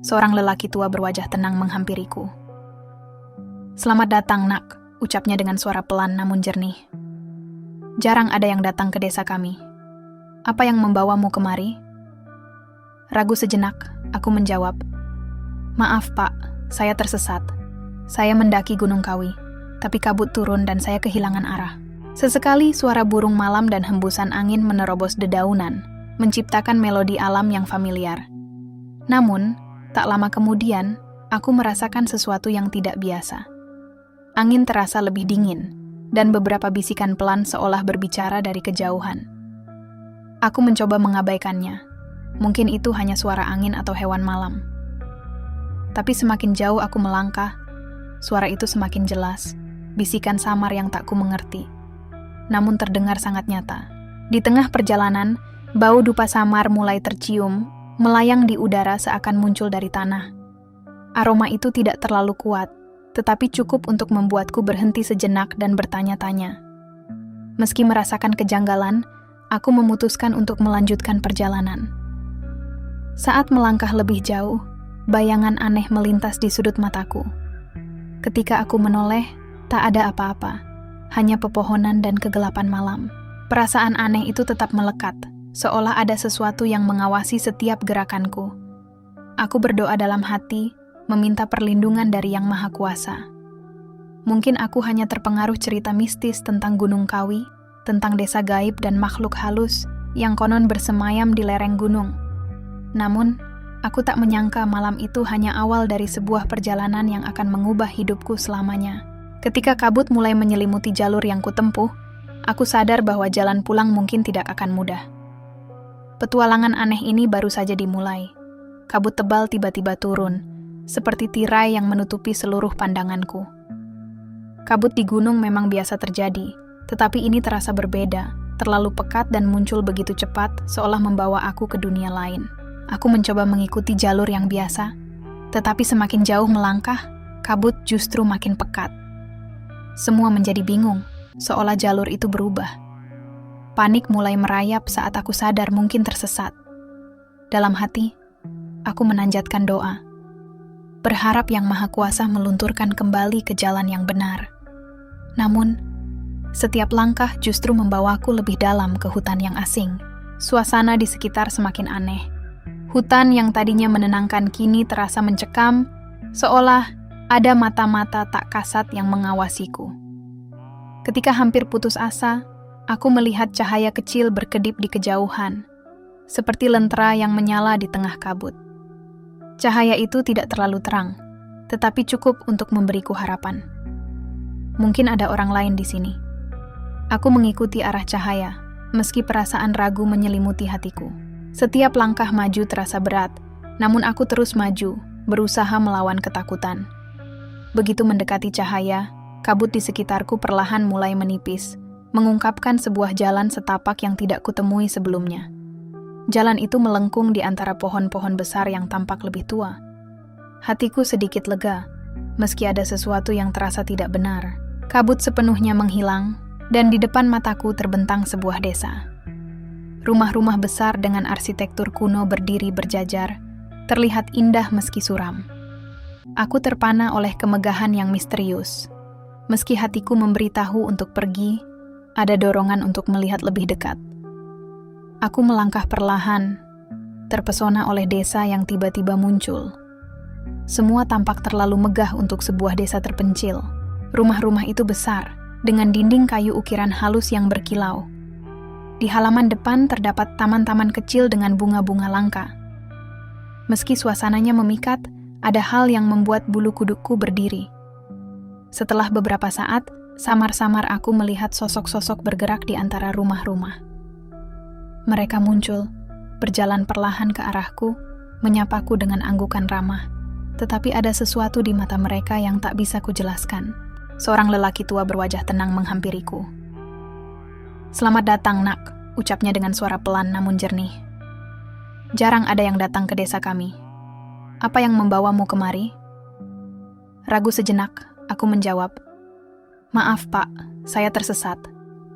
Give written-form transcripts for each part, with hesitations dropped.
Seorang lelaki tua berwajah tenang menghampiriku. "Selamat datang, nak," ucapnya dengan suara pelan namun jernih. "Jarang ada yang datang ke desa kami. Apa yang membawamu kemari?" Ragu sejenak, aku menjawab, "Maaf, Pak, saya tersesat. Saya mendaki Gunung Kawi, tapi kabut turun dan saya kehilangan arah." Sesekali suara burung malam dan hembusan angin menerobos dedaunan, menciptakan melodi alam yang familiar. Namun, tak lama kemudian, aku merasakan sesuatu yang tidak biasa. Angin terasa lebih dingin, dan beberapa bisikan pelan seolah berbicara dari kejauhan. Aku mencoba mengabaikannya. Mungkin itu hanya suara angin atau hewan malam. Tapi semakin jauh aku melangkah, suara itu semakin jelas, bisikan samar yang tak ku mengerti. Namun terdengar sangat nyata. Di tengah perjalanan, bau dupa samar mulai tercium, melayang di udara seakan muncul dari tanah. Aroma itu tidak terlalu kuat, tetapi cukup untuk membuatku berhenti sejenak dan bertanya-tanya. Meski merasakan kejanggalan, aku memutuskan untuk melanjutkan perjalanan. Saat melangkah lebih jauh, bayangan aneh melintas di sudut mataku. Ketika aku menoleh, tak ada apa-apa, hanya pepohonan dan kegelapan malam. Perasaan aneh itu tetap melekat, seolah ada sesuatu yang mengawasi setiap gerakanku. Aku berdoa dalam hati, meminta perlindungan dari Yang Maha Kuasa. Mungkin aku hanya terpengaruh cerita mistis tentang Gunung Kawi, tentang desa gaib dan makhluk halus yang konon bersemayam di lereng gunung. Namun, aku tak menyangka malam itu hanya awal dari sebuah perjalanan yang akan mengubah hidupku selamanya. Ketika kabut mulai menyelimuti jalur yang kutempuh, aku sadar bahwa jalan pulang mungkin tidak akan mudah. Petualangan aneh ini baru saja dimulai. Kabut tebal tiba-tiba turun, seperti tirai yang menutupi seluruh pandanganku. Kabut di gunung memang biasa terjadi, tetapi ini terasa berbeda, terlalu pekat dan muncul begitu cepat, seolah membawa aku ke dunia lain. Aku mencoba mengikuti jalur yang biasa, tetapi semakin jauh melangkah, kabut justru makin pekat. Semua menjadi bingung, seolah jalur itu berubah. Panik mulai merayap saat aku sadar mungkin tersesat. Dalam hati, aku menanjatkan doa, berharap Yang Maha Kuasa melunturkan kembali ke jalan yang benar. Namun, setiap langkah justru membawaku lebih dalam ke hutan yang asing. Suasana di sekitar semakin aneh. Hutan yang tadinya menenangkan kini terasa mencekam, seolah ada mata-mata tak kasat yang mengawasiku. Ketika hampir putus asa, aku melihat cahaya kecil berkedip di kejauhan, seperti lentera yang menyala di tengah kabut. Cahaya itu tidak terlalu terang, tetapi cukup untuk memberiku harapan. Mungkin ada orang lain di sini. Aku mengikuti arah cahaya, meski perasaan ragu menyelimuti hatiku. Setiap langkah maju terasa berat, namun aku terus maju, berusaha melawan ketakutan. Begitu mendekati cahaya, kabut di sekitarku perlahan mulai menipis, mengungkapkan sebuah jalan setapak yang tidak kutemui sebelumnya. Jalan itu melengkung di antara pohon-pohon besar yang tampak lebih tua. Hatiku sedikit lega, meski ada sesuatu yang terasa tidak benar. Kabut sepenuhnya menghilang, dan di depan mataku terbentang sebuah desa. Rumah-rumah besar dengan arsitektur kuno berdiri berjajar, terlihat indah meski suram. Aku terpana oleh kemegahan yang misterius. Meski hatiku memberitahu untuk pergi, ada dorongan untuk melihat lebih dekat. Aku melangkah perlahan, terpesona oleh desa yang tiba-tiba muncul. Semua tampak terlalu megah untuk sebuah desa terpencil. Rumah-rumah itu besar, dengan dinding kayu ukiran halus yang berkilau. Di halaman depan terdapat taman-taman kecil dengan bunga-bunga langka. Meski suasananya memikat, ada hal yang membuat bulu kudukku berdiri. Setelah beberapa saat, samar-samar aku melihat sosok-sosok bergerak di antara rumah-rumah. Mereka muncul, berjalan perlahan ke arahku, menyapaku dengan anggukan ramah. Tetapi ada sesuatu di mata mereka yang tak bisa kujelaskan. Seorang lelaki tua berwajah tenang menghampiriku. "Selamat datang, nak," ucapnya dengan suara pelan namun jernih. "Jarang ada yang datang ke desa kami. Apa yang membawamu kemari?" Ragu sejenak, aku menjawab, "Maaf, Pak, saya tersesat.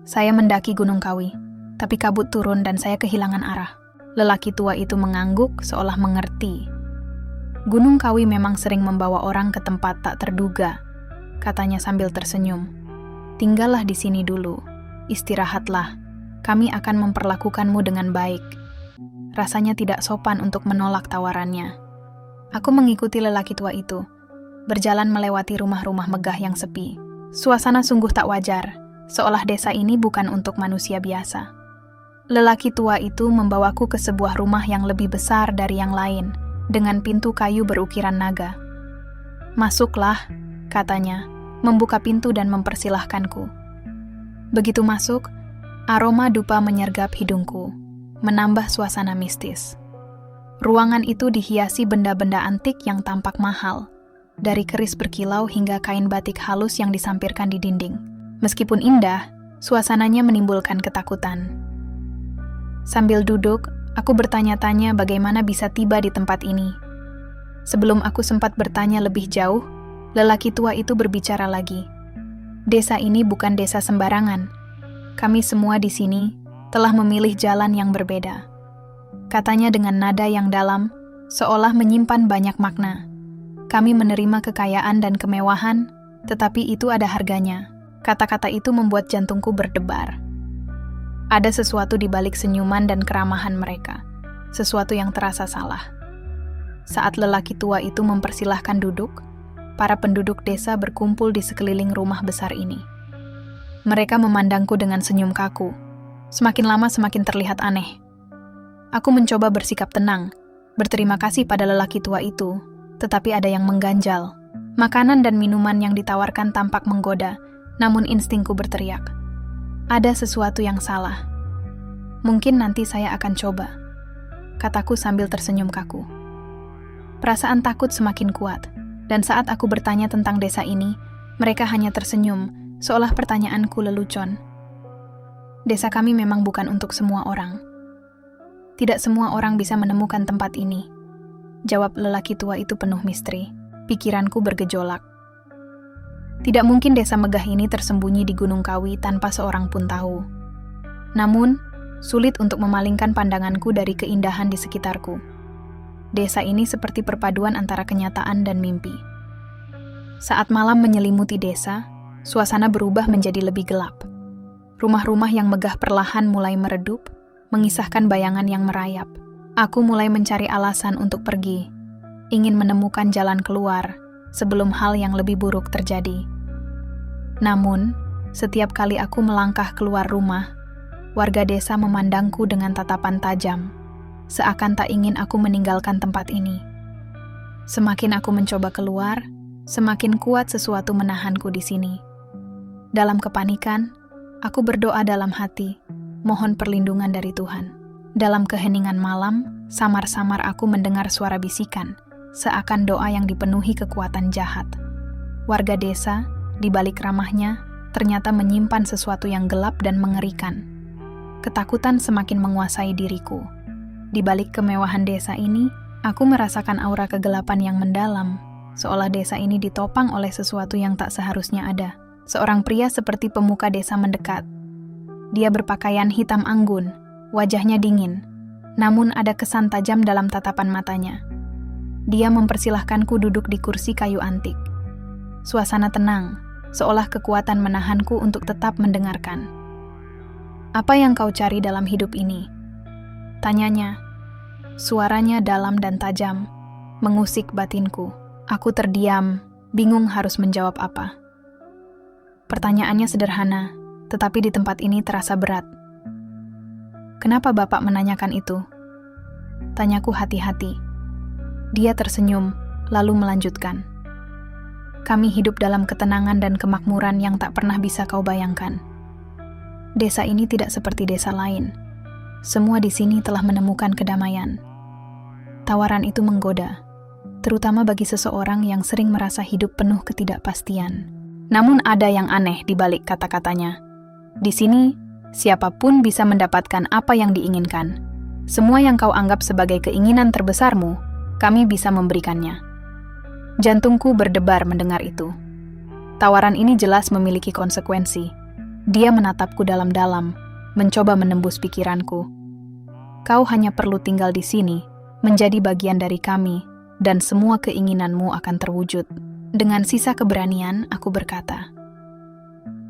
Saya mendaki Gunung Kawi, tapi kabut turun dan saya kehilangan arah." Lelaki tua itu mengangguk seolah mengerti. Gunung Kawi memang sering membawa orang ke tempat tak terduga, katanya sambil tersenyum. Tinggallah di sini dulu, istirahatlah. Kami akan memperlakukanmu dengan baik. Rasanya tidak sopan untuk menolak tawarannya. Aku mengikuti lelaki tua itu, berjalan melewati rumah-rumah megah yang sepi. Suasana sungguh tak wajar, seolah desa ini bukan untuk manusia biasa. Lelaki tua itu membawaku ke sebuah rumah yang lebih besar dari yang lain, dengan pintu kayu berukiran naga. "Masuklah," katanya, membuka pintu dan mempersilahkanku. Begitu masuk, aroma dupa menyergap hidungku, menambah suasana mistis. Ruangan itu dihiasi benda-benda antik yang tampak mahal, dari keris berkilau hingga kain batik halus yang disampirkan di dinding. Meskipun indah, suasananya menimbulkan ketakutan. Sambil duduk, aku bertanya-tanya bagaimana bisa tiba di tempat ini. Sebelum aku sempat bertanya lebih jauh, lelaki tua itu berbicara lagi. Desa ini bukan desa sembarangan. Kami semua di sini telah memilih jalan yang berbeda. Katanya dengan nada yang dalam, seolah menyimpan banyak makna. Kami menerima kekayaan dan kemewahan, tetapi itu ada harganya. Kata-kata itu membuat jantungku berdebar. Ada sesuatu di balik senyuman dan keramahan mereka, sesuatu yang terasa salah. Saat lelaki tua itu mempersilahkan duduk, para penduduk desa berkumpul di sekeliling rumah besar ini. Mereka memandangku dengan senyum kaku. Semakin lama semakin terlihat aneh. Aku mencoba bersikap tenang, berterima kasih pada lelaki tua itu, tetapi ada yang mengganjal. Makanan dan minuman yang ditawarkan tampak menggoda, namun instingku berteriak. Ada sesuatu yang salah. Mungkin nanti saya akan coba, kataku sambil tersenyum kaku. Perasaan takut semakin kuat, dan saat aku bertanya tentang desa ini, mereka hanya tersenyum, seolah pertanyaanku lelucon. Desa kami memang bukan untuk semua orang. Tidak semua orang bisa menemukan tempat ini, jawab lelaki tua itu penuh misteri. Pikiranku bergejolak. Tidak mungkin desa megah ini tersembunyi di Gunung Kawi tanpa seorang pun tahu. Namun, sulit untuk memalingkan pandanganku dari keindahan di sekitarku. Desa ini seperti perpaduan antara kenyataan dan mimpi. Saat malam menyelimuti desa, suasana berubah menjadi lebih gelap. Rumah-rumah yang megah perlahan mulai meredup, mengisahkan bayangan yang merayap. Aku mulai mencari alasan untuk pergi, ingin menemukan jalan keluar sebelum hal yang lebih buruk terjadi. Namun, setiap kali aku melangkah keluar rumah, warga desa memandangku dengan tatapan tajam, seakan tak ingin aku meninggalkan tempat ini. Semakin aku mencoba keluar, semakin kuat sesuatu menahanku di sini. Dalam kepanikan, aku berdoa dalam hati, mohon perlindungan dari Tuhan. Dalam keheningan malam, samar-samar aku mendengar suara bisikan, seakan doa yang dipenuhi kekuatan jahat. Warga desa, di balik ramahnya, ternyata menyimpan sesuatu yang gelap dan mengerikan. Ketakutan semakin menguasai diriku. Di balik kemewahan desa ini, aku merasakan aura kegelapan yang mendalam, seolah desa ini ditopang oleh sesuatu yang tak seharusnya ada. Seorang pria seperti pemuka desa mendekat. Dia berpakaian hitam anggun, wajahnya dingin, namun ada kesan tajam dalam tatapan matanya. Dia mempersilahkanku duduk di kursi kayu antik. Suasana tenang, seolah kekuatan menahanku untuk tetap mendengarkan. "Apa yang kau cari dalam hidup ini?" tanyanya. Suaranya dalam dan tajam, mengusik batinku. Aku terdiam, bingung harus menjawab apa. Pertanyaannya sederhana, tetapi di tempat ini terasa berat. "Kenapa Bapak menanyakan itu?" tanyaku hati-hati. Dia tersenyum, lalu melanjutkan. "Kami hidup dalam ketenangan dan kemakmuran yang tak pernah bisa kau bayangkan. Desa ini tidak seperti desa lain. Semua di sini telah menemukan kedamaian." Tawaran itu menggoda, terutama bagi seseorang yang sering merasa hidup penuh ketidakpastian. Namun ada yang aneh di balik kata-katanya. Di sini, siapapun bisa mendapatkan apa yang diinginkan. Semua yang kau anggap sebagai keinginan terbesarmu, kami bisa memberikannya. Jantungku berdebar mendengar itu. Tawaran ini jelas memiliki konsekuensi. Dia menatapku dalam-dalam, mencoba menembus pikiranku. "Kau hanya perlu tinggal di sini, menjadi bagian dari kami, dan semua keinginanmu akan terwujud. Dengan sisa keberanian, aku berkata,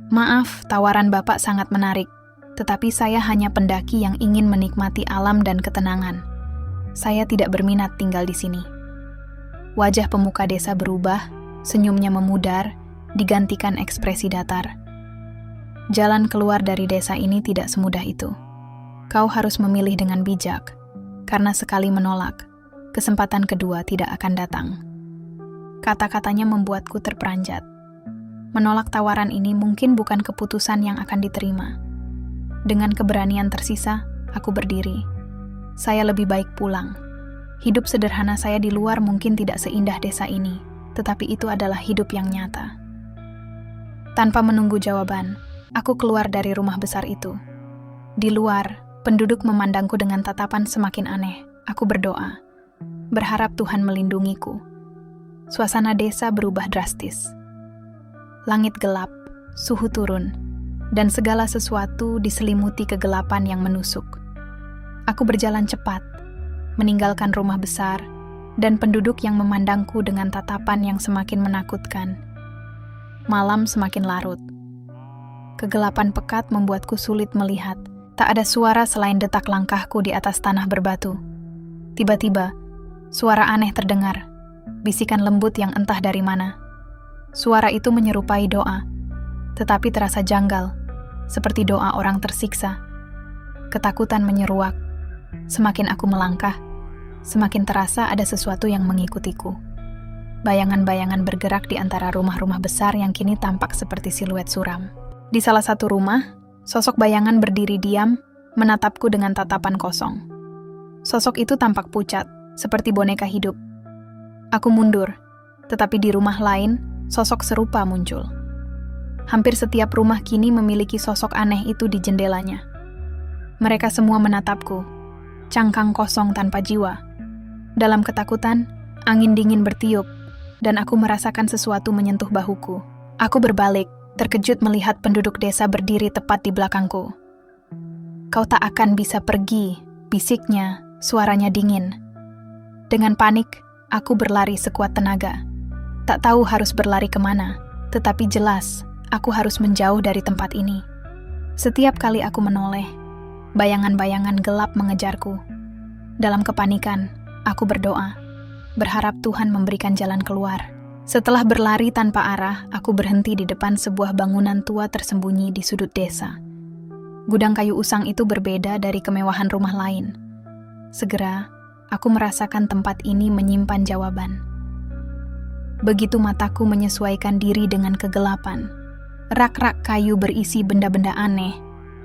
"Maaf, tawaran Bapak sangat menarik, tetapi saya hanya pendaki yang ingin menikmati alam dan ketenangan. Saya tidak berminat tinggal di sini." Wajah pemuka desa berubah, senyumnya memudar, digantikan ekspresi datar. Jalan keluar dari desa ini tidak semudah itu. Kau harus memilih dengan bijak, karena sekali menolak, kesempatan kedua tidak akan datang. Kata-katanya membuatku terperanjat. Menolak tawaran ini mungkin bukan keputusan yang akan diterima. Dengan keberanian tersisa, aku berdiri. Saya lebih baik pulang. Hidup sederhana saya di luar mungkin tidak seindah desa ini, tetapi itu adalah hidup yang nyata. Tanpa menunggu jawaban, aku keluar dari rumah besar itu. Di luar, penduduk memandangku dengan tatapan semakin aneh. Aku berdoa, berharap Tuhan melindungiku. Suasana desa berubah drastis. Langit gelap, suhu turun, dan segala sesuatu diselimuti kegelapan yang menusuk. Aku berjalan cepat, meninggalkan rumah besar, dan penduduk yang memandangku dengan tatapan yang semakin menakutkan. Malam semakin larut. Kegelapan pekat membuatku sulit melihat. Tak ada suara selain detak langkahku di atas tanah berbatu. Tiba-tiba, suara aneh terdengar. Bisikan lembut yang entah dari mana. Suara itu menyerupai doa, tetapi terasa janggal, seperti doa orang tersiksa. Ketakutan menyeruak. Semakin aku melangkah, semakin terasa ada sesuatu yang mengikutiku. Bayangan-bayangan bergerak di antara rumah-rumah besar yang kini tampak seperti siluet suram. Di salah satu rumah, sosok bayangan berdiri diam, menatapku dengan tatapan kosong. Sosok itu tampak pucat, seperti boneka hidup. Aku mundur, tetapi di rumah lain, sosok serupa muncul. Hampir setiap rumah kini memiliki sosok aneh itu di jendelanya. Mereka semua menatapku, cangkang kosong tanpa jiwa. Dalam ketakutan, angin dingin bertiup, dan aku merasakan sesuatu menyentuh bahuku. Aku berbalik, terkejut melihat penduduk desa berdiri tepat di belakangku. "Kau tak akan bisa pergi," bisiknya, suaranya dingin. Dengan panik, aku berlari sekuat tenaga. Tak tahu harus berlari kemana, tetapi jelas aku harus menjauh dari tempat ini. Setiap kali aku menoleh, bayangan-bayangan gelap mengejarku. Dalam kepanikan, aku berdoa, berharap Tuhan memberikan jalan keluar. Setelah berlari tanpa arah, aku berhenti di depan sebuah bangunan tua tersembunyi di sudut desa. Gudang kayu usang itu berbeda dari kemewahan rumah lain. Segera, aku merasakan tempat ini menyimpan jawaban. Begitu mataku menyesuaikan diri dengan kegelapan, rak-rak kayu berisi benda-benda aneh,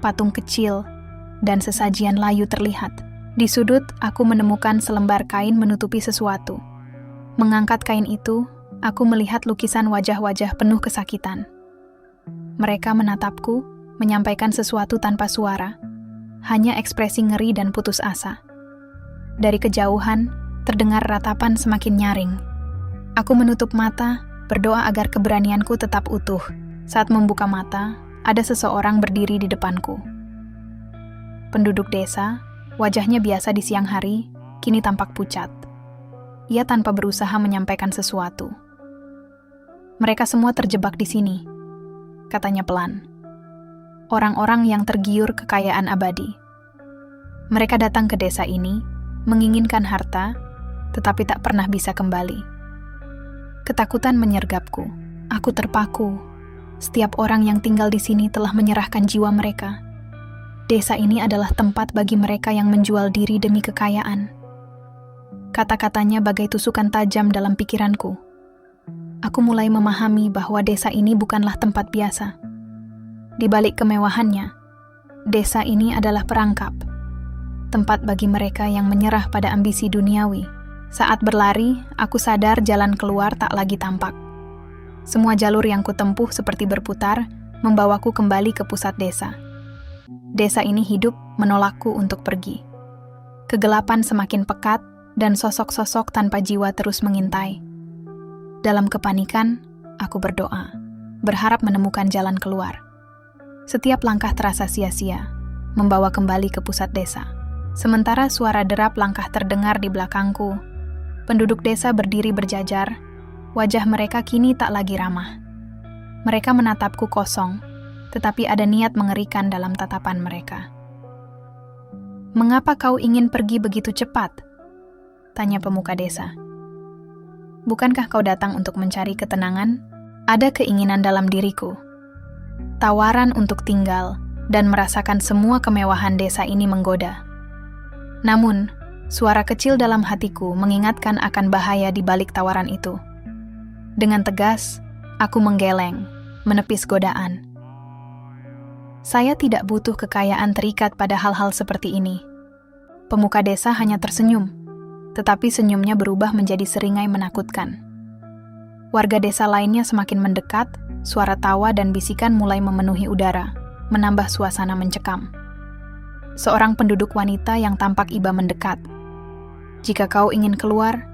patung kecil, dan sesajian layu terlihat. Di sudut, aku menemukan selembar kain menutupi sesuatu. Mengangkat kain itu, aku melihat lukisan wajah-wajah penuh kesakitan. Mereka menatapku, menyampaikan sesuatu tanpa suara, hanya ekspresi ngeri dan putus asa. Dari kejauhan, terdengar ratapan semakin nyaring. Aku menutup mata, berdoa agar keberanianku tetap utuh. Saat membuka mata, ada seseorang berdiri di depanku. Penduduk desa, wajahnya biasa di siang hari, kini tampak pucat. Ia tanpa berusaha menyampaikan sesuatu. "Mereka semua terjebak di sini," katanya pelan. "Orang-orang yang tergiur kekayaan abadi. Mereka datang ke desa ini, menginginkan harta, tetapi tak pernah bisa kembali." Ketakutan menyergapku. Aku terpaku. Setiap orang yang tinggal di sini telah menyerahkan jiwa mereka. Desa ini adalah tempat bagi mereka yang menjual diri demi kekayaan. Kata-katanya bagai tusukan tajam dalam pikiranku. Aku mulai memahami bahwa desa ini bukanlah tempat biasa. Di balik kemewahannya, desa ini adalah perangkap. Tempat bagi mereka yang menyerah pada ambisi duniawi. Saat berlari, aku sadar jalan keluar tak lagi tampak. Semua jalur yang kutempuh seperti berputar, membawaku kembali ke pusat desa. Desa ini hidup menolakku untuk pergi. Kegelapan semakin pekat, dan sosok-sosok tanpa jiwa terus mengintai. Dalam kepanikan, aku berdoa, berharap menemukan jalan keluar. Setiap langkah terasa sia-sia, membawa kembali ke pusat desa. Sementara suara derap langkah terdengar di belakangku, Penduduk desa berdiri berjajar, wajah mereka kini tak lagi ramah. Mereka menatapku kosong, tetapi ada niat mengerikan dalam tatapan mereka. "Mengapa kau ingin pergi begitu cepat?" tanya pemuka desa. "Bukankah kau datang untuk mencari ketenangan? Ada keinginan dalam diriku. Tawaran untuk tinggal dan merasakan semua kemewahan desa ini menggoda. Namun, suara kecil dalam hatiku mengingatkan akan bahaya di balik tawaran itu. Dengan tegas, aku menggeleng, menepis godaan. Saya tidak butuh kekayaan terikat pada hal-hal seperti ini." Pemuka desa hanya tersenyum, tetapi senyumnya berubah menjadi seringai menakutkan. Warga desa lainnya semakin mendekat, suara tawa dan bisikan mulai memenuhi udara, menambah suasana mencekam. Seorang penduduk wanita yang tampak iba mendekat. "Jika kau ingin keluar,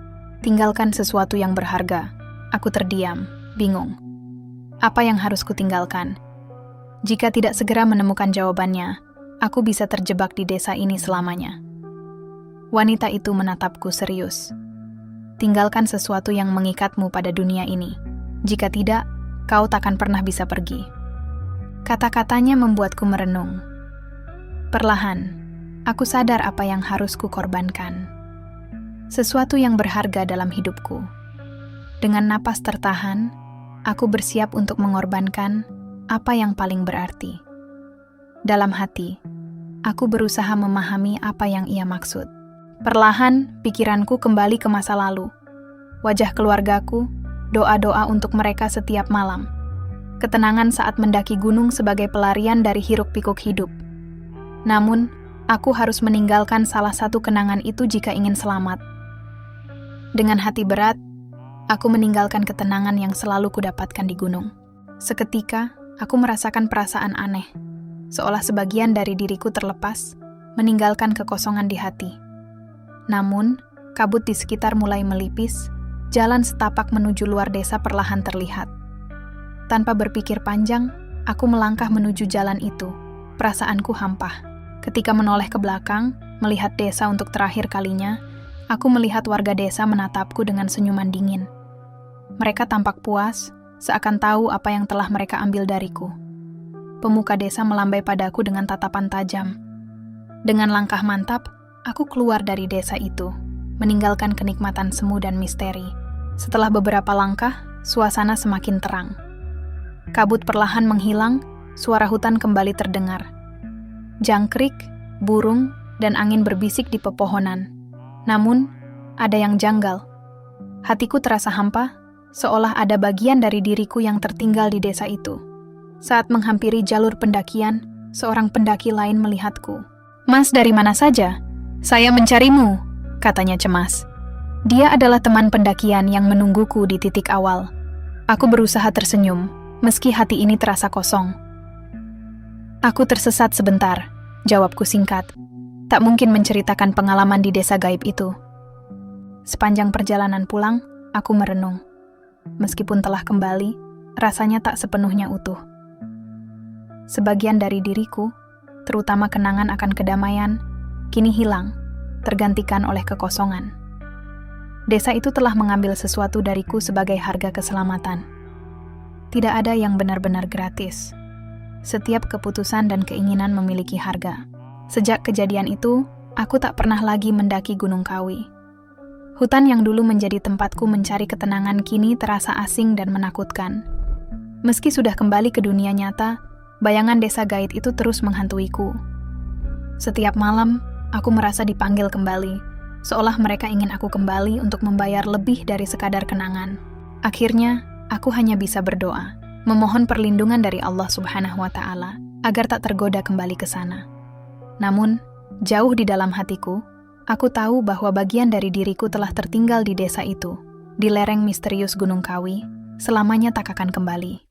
tinggalkan sesuatu yang berharga." Aku terdiam, bingung. Apa yang harus kutinggalkan? Jika tidak segera menemukan jawabannya, aku bisa terjebak di desa ini selamanya. Wanita itu menatapku serius. "Tinggalkan sesuatu yang mengikatmu pada dunia ini. Jika tidak, kau takkan pernah bisa pergi." Kata-katanya membuatku merenung. Perlahan, aku sadar apa yang harus kukorbankan. Sesuatu yang berharga dalam hidupku. Dengan napas tertahan, aku bersiap untuk mengorbankan apa yang paling berarti. Dalam hati, aku berusaha memahami apa yang ia maksud. Perlahan, pikiranku kembali ke masa lalu. Wajah keluargaku, doa-doa untuk mereka setiap malam. Ketenangan saat mendaki gunung sebagai pelarian dari hiruk-pikuk hidup. Namun, aku harus meninggalkan salah satu kenangan itu jika ingin selamat. Dengan hati berat, aku meninggalkan ketenangan yang selalu kudapatkan di gunung. Seketika, aku merasakan perasaan aneh, seolah sebagian dari diriku terlepas, meninggalkan kekosongan di hati. Namun, kabut di sekitar mulai melipis, jalan setapak menuju luar desa perlahan terlihat. Tanpa berpikir panjang, aku melangkah menuju jalan itu. Perasaanku hampa. Ketika menoleh ke belakang, melihat desa untuk terakhir kalinya, aku melihat warga desa menatapku dengan senyuman dingin. Mereka tampak puas, seakan tahu apa yang telah mereka ambil dariku. Pemuka desa melambai padaku dengan tatapan tajam. Dengan langkah mantap, aku keluar dari desa itu, meninggalkan kenikmatan semu dan misteri. Setelah beberapa langkah, suasana semakin terang. Kabut perlahan menghilang, suara hutan kembali terdengar. Jangkrik, burung, dan angin berbisik di pepohonan. Namun, ada yang janggal. Hatiku terasa hampa, seolah ada bagian dari diriku yang tertinggal di desa itu. Saat menghampiri jalur pendakian, seorang pendaki lain melihatku. "Mas, dari mana saja?" "Saya mencarimu," katanya cemas. Dia adalah teman pendakian yang menungguku di titik awal. Aku berusaha tersenyum, meski hati ini terasa kosong. "Aku tersesat sebentar," jawabku singkat. Tak mungkin menceritakan pengalaman di desa gaib itu. Sepanjang perjalanan pulang, aku merenung. Meskipun telah kembali, rasanya tak sepenuhnya utuh. Sebagian dari diriku, terutama kenangan akan kedamaian, kini hilang, tergantikan oleh kekosongan. Desa itu telah mengambil sesuatu dariku sebagai harga keselamatan. Tidak ada yang benar-benar gratis. Setiap keputusan dan keinginan memiliki harga. Sejak kejadian itu, aku tak pernah lagi mendaki Gunung Kawi. Hutan yang dulu menjadi tempatku mencari ketenangan kini terasa asing dan menakutkan. Meski sudah kembali ke dunia nyata, bayangan desa gaib itu terus menghantuiku. Setiap malam, aku merasa dipanggil kembali, seolah mereka ingin aku kembali untuk membayar lebih dari sekadar kenangan. Akhirnya, aku hanya bisa berdoa, memohon perlindungan dari Allah Subhanahu wa Ta'ala, agar tak tergoda kembali ke sana. Namun, jauh di dalam hatiku, aku tahu bahwa bagian dari diriku telah tertinggal di desa itu, di lereng misterius Gunung Kawi, selamanya tak akan kembali.